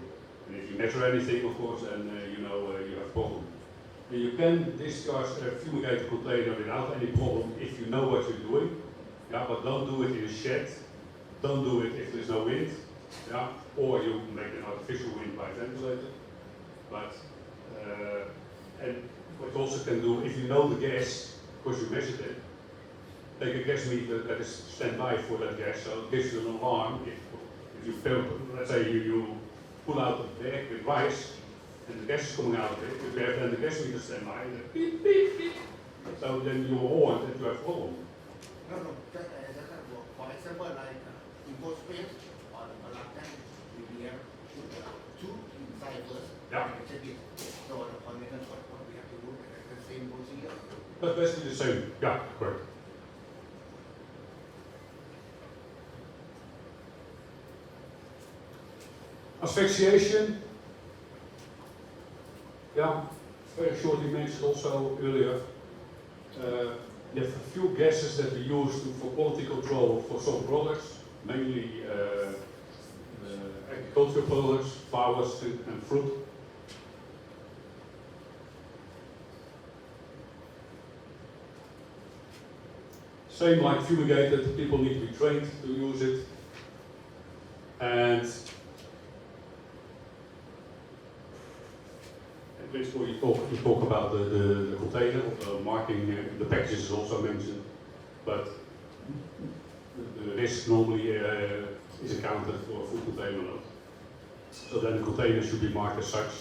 And if you measure anything, of course, then you know you have a problem. And you can discharge a fumigated container without any problem if you know what you're doing. Yeah, but don't do it in a shed. Don't do it if there's no wind. Yeah, or you make an artificial wind by ventilator. But and what you also can do, if you know the gas, because you measured it, take a gas meter that is standby for that gas, so it gives you an alarm if you fail. Let's say you pull out the bag with rice, and the gas is coming out of it. If you have then the gas meter standby, then beep beep beep. So then you're warned that you have a problem. No, for example, like import space or the last time we have two inside first. Yeah. And check it. So the container, what we have to do, the same procedure. That's basically the same. Yeah, correct. Asphyxiation. Yeah, very shortly mentioned also earlier. You have a few gases that we use for quality control for some products, mainly agricultural products, flowers and fruit. Same like fumigated, people need to be trained to use it. And basically you talk about the container, the marking, the packages is also mentioned, but the risk normally is accounted for a food container load. So then the container should be marked as such.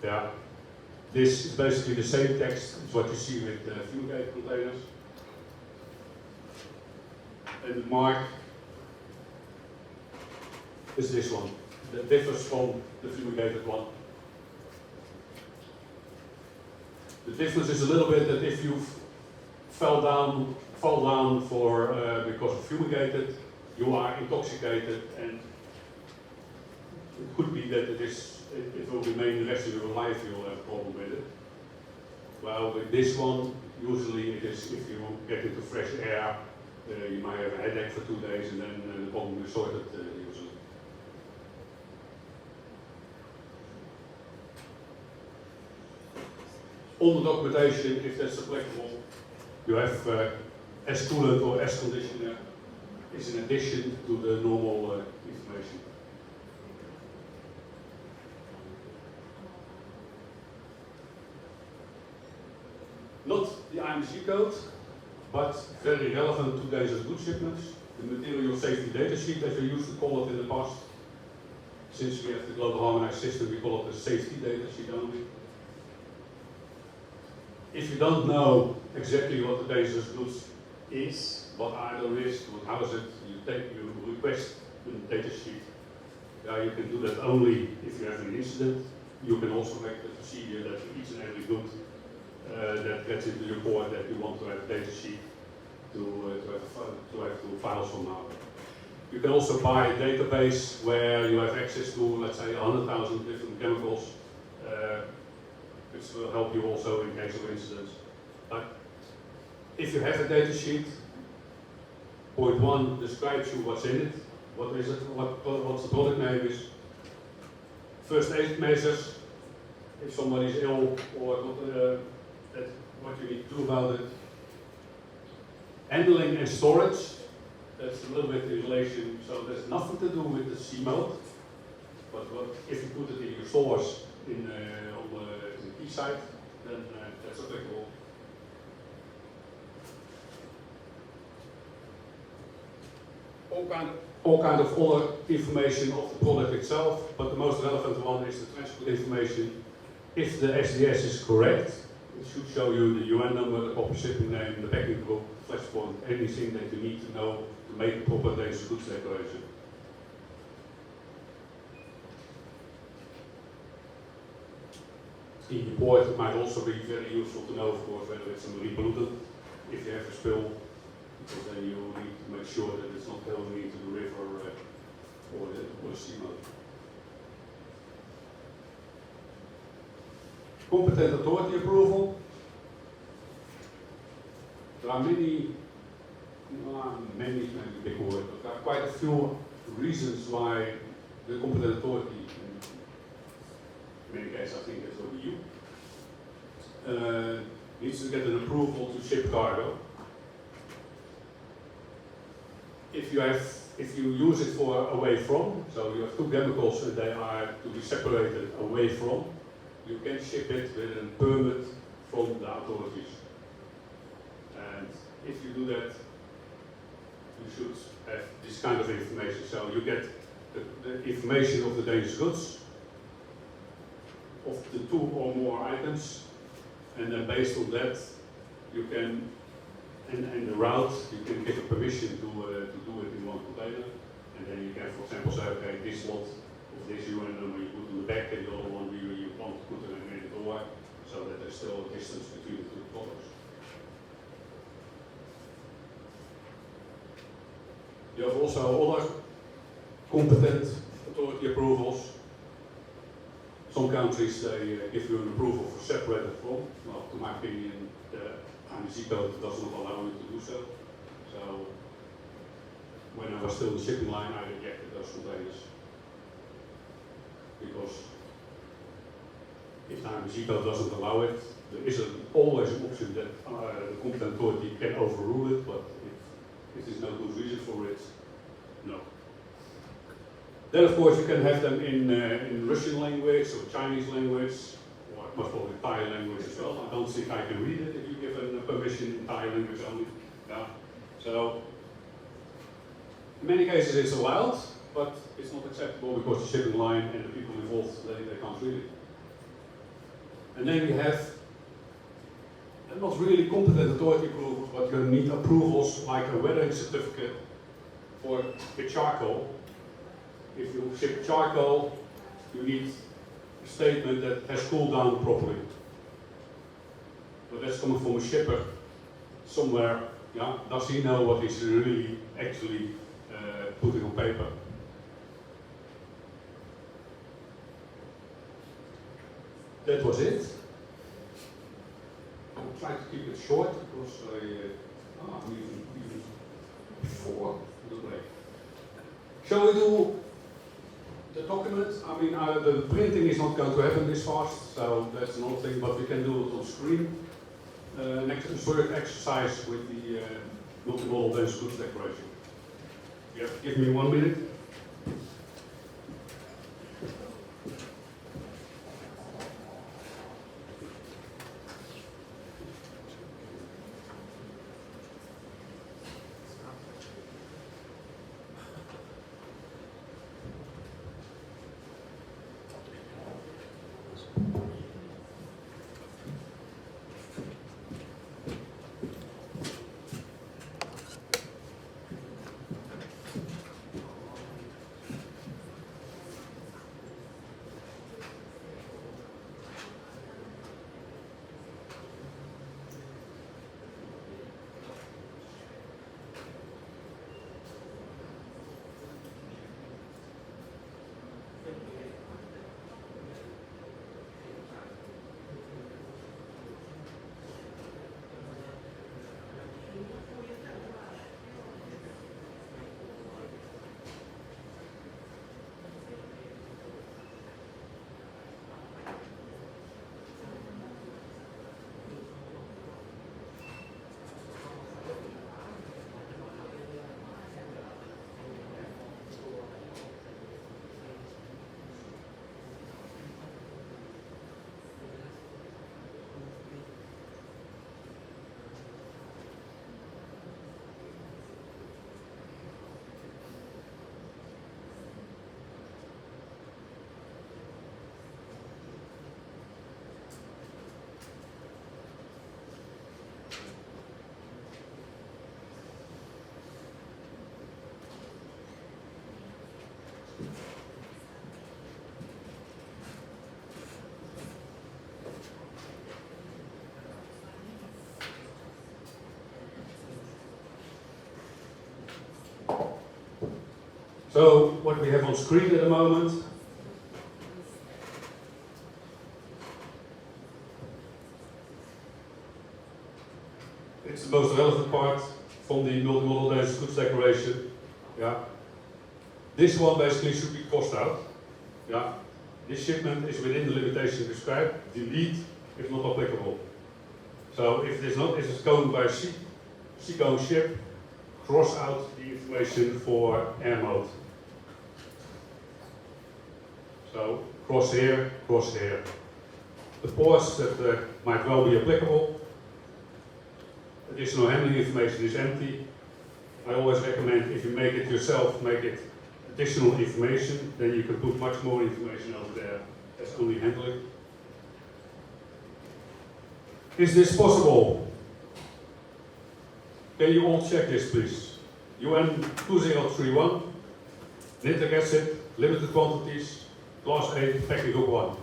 Yeah, this is basically the same text as what you see with fumigated containers. And the mark is this one. That differs from the fumigated one. The difference is a little bit that if you fall down for because of fumigated, you are intoxicated, and it could be that it will remain the rest of your life. You'll have a problem with it. Well, with this one, usually it is if you get into fresh air, you might have a headache for 2 days, and then the problem is sorted usually. On the documentation, if that's applicable, you have S coolant or S conditioner is in addition to the normal information. Not the IMSBC code, but very relevant to days of good shipments. The material safety data sheet, as we used to call it in the past. Since we have the global harmonized system, we call it the safety data sheet only. If you don't know exactly what the dangerous goods is, what are the risks, how is it, you request a data sheet. You can do that only if you have an incident. You can also make the procedure that for each and every good that gets into your report that you want to have a data sheet to have file somehow. You can also buy a database where you have access to, let's say, 100,000 different chemicals, which will help you also in case of incidents. But if you have a data sheet, point 1 describes you what's in it, what is it, what's the product name is, first aid measures, if somebody is ill, or what you need to do about it. Handling and storage, that's a little bit in relation, so there's nothing to do with the C mode, But if you put it in your stores on the key site, then that's applicable. All kind of other information of the product itself, but the most relevant one is the transport information. If the SDS is correct, it should show you the UN number, the proper shipping name, the packing group, flash point, anything that you need to know to make a proper Danish goods declaration. In your port, it might also be very useful to know, of course, whether it's a marine pollutant, if you have a spill, because then you need to make sure that it's not going into the river or the sea mode. Competent authority approval. There are many maybe a big word, but there are quite a few reasons why the competent authority, in many cases I think it's OBU, needs to get an approval to ship cargo. If you use it for away from, so you have two chemicals and they are to be separated away from, you can ship it with a permit from the authorities. And if you do that, you should have this kind of information. So you get the information of the Danish goods, of the two or more items, and then based on that, you can, and the route, you can give a permission to do it in one container, and then you can, for example, say, okay, this lot of this UN number you put in the back, and the other one you want to put in the door, so that there's still a distance between the two products. You have also other competent authority approvals. Some countries, they give you an approval for separated from. Well, to my opinion, the IMSBC code does not allow you to do so. So, when I was still in the shipping line, I rejected those containers. Because if the IMSBC code doesn't allow it, there is always an option that the competent authority can overrule it, but if there's no good reason for it, no. Then of course you can have them in Russian language or Chinese language, or most probably Thai language as well. I don't think I can read it if you give a permission in Thai language only. Yeah. So, in many cases it's allowed, but it's not acceptable because the shipping line and the people involved, they can't read it. And then you have not really competent authority approvals, but you need approvals like a weathering certificate for the charcoal. If you ship charcoal, you need a statement that has cooled down properly. But that's coming from a shipper somewhere. Yeah, does he know what he's really actually putting on paper? That was it. I'm trying to keep it short because I'm even before the break. Shall we do the document? I mean, the printing is not going to happen this fast, so that's another thing, but we can do it on screen. Next exercise with the multimodal Danish goods declaration. You have to give me 1 minute. So what we have on screen at the moment it's the most relevant part from the multi-model dangerous goods declaration. Yeah. This one basically should be crossed out. Yeah. This shipment is within the limitation prescribed. Delete if not applicable. So if it is not, if it's going by seagoing ship, cross out the information for air mode. So cross here, cross here. The ports that might well be applicable. Additional handling information is empty. I always recommend if you make it yourself, make it additional information, then you can put much more information over there as only handling. Is this possible? Can you all check this please? UN 2031, nitric acid, limited quantities, class 8, packing group 1.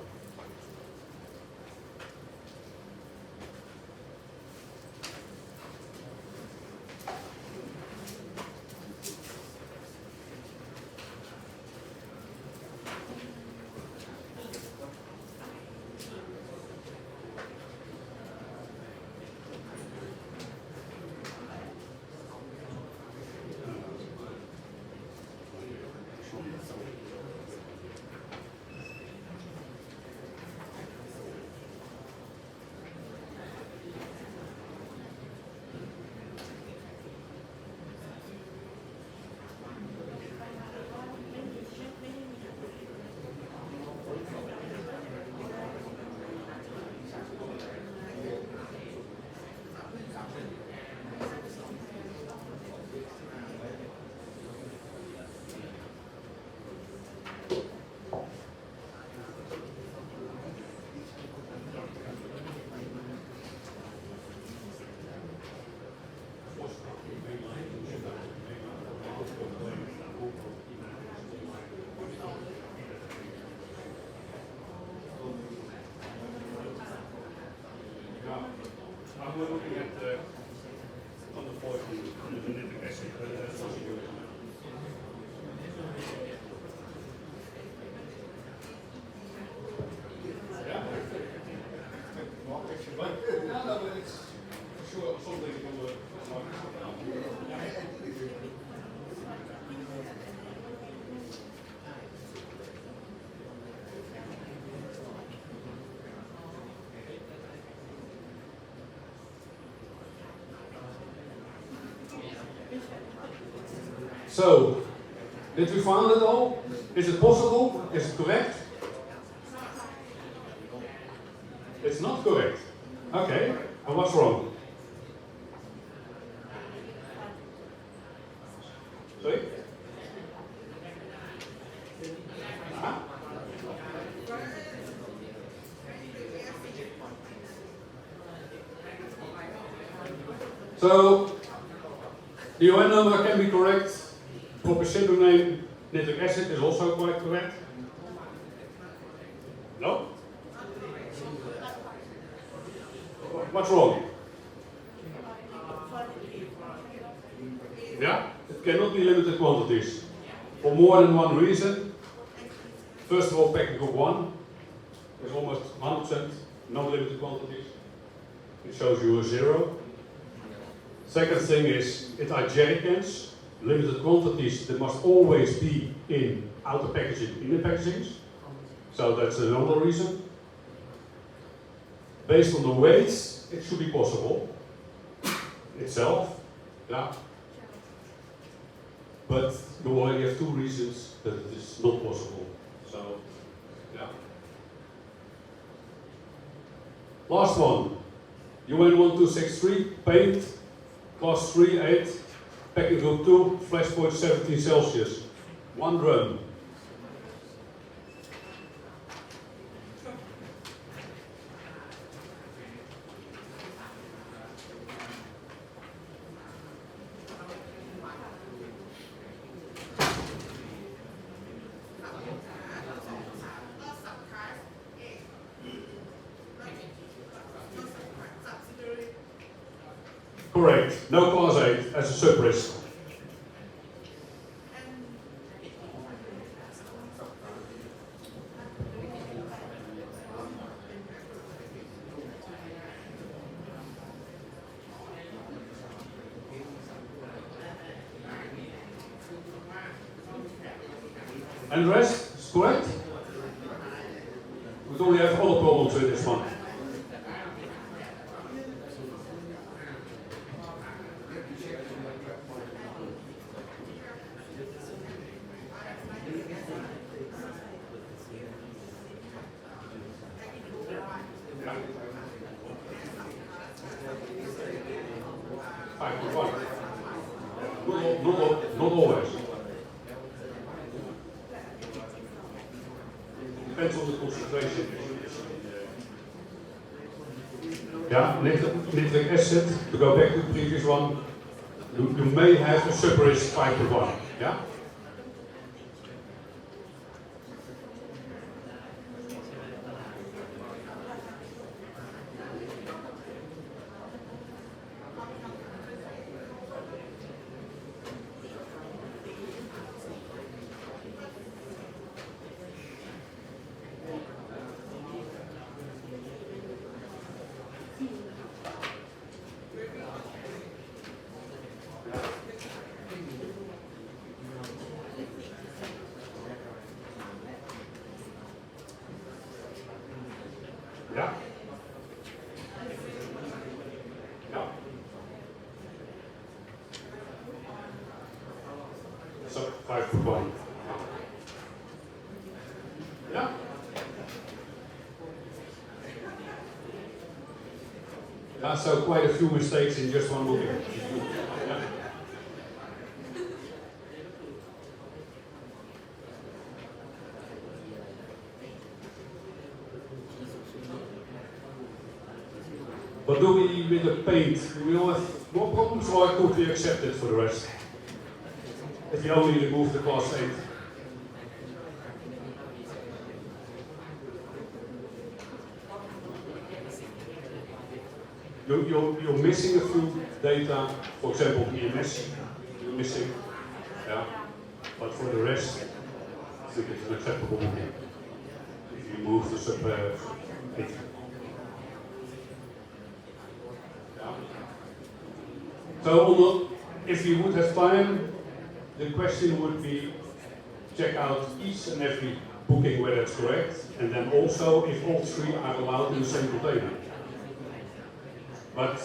I'm looking at on the point of the nitric acid procedure. Yeah? No, but it's sure something will work. So, did we find it all? Is it possible? Is it correct? It's not correct. Okay, and what's wrong? Sorry? Huh? So, the UN number can be correct. Proper shipping name, nitric acid, is also quite correct. No? What's wrong? Yeah, it cannot be limited quantities. For more than one reason. First of all, packing group 1 is almost 100% no limited quantities. It shows you a 0. Second thing is, it are jerry cans. Limited quantities that must always be in outer packaging, inner packagings. So that's another reason. Based on the weights, it should be possible itself. Yeah. But you already have 2 reasons that it is not possible. So, yeah. Last one. UN 1263, paint, class 3-8. Packing group 2, flash point 17 Celsius. 1 drum. Correct. No class 8 as a sub-risk. And the rest is correct? We only have other problems with this one. Not always. Depends on the concentration. Yeah, nitric acid, to go back to the previous one, you may have a sub-risk 5.1. Yeah? Yeah? Yeah. So 5.1. Yeah? Yeah, so quite a few mistakes in just one movie. Yeah. What do we with the paint? We all have more problems, or could we accept it for the rest? If you only remove the class 8. You're missing a few data, for example, EMS, you're missing, yeah. But for the rest, I think it's an acceptable movie. If you move the sub 8. So, if you would have time, the question would be check out each and every booking where that's correct, and then also if all three are allowed in the same container. But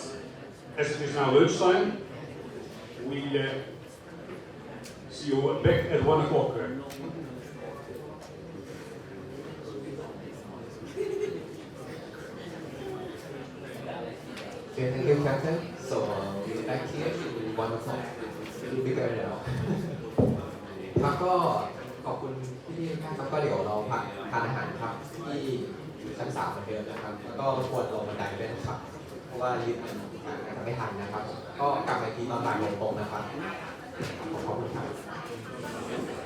as it is now lunchtime, we see you back at 1 o'clock. Okay, thank you, Captain. So we'll be back here in 1 o'clock. It'll be better now. ครับก็ขอบคุณพี่ๆครับก็เดี๋ยวเราพักทานอาหารครับที่ชั้น3เหมือนเดิมนะครับแล้วก็รบกวนลงบันไดด้วยนะครับเพราะว่าลิฟต์มันอาจจะไม่ทันนะครับก็กลับมาทีตอนบ่ายโมงตรงนะครับขอบคุณครับ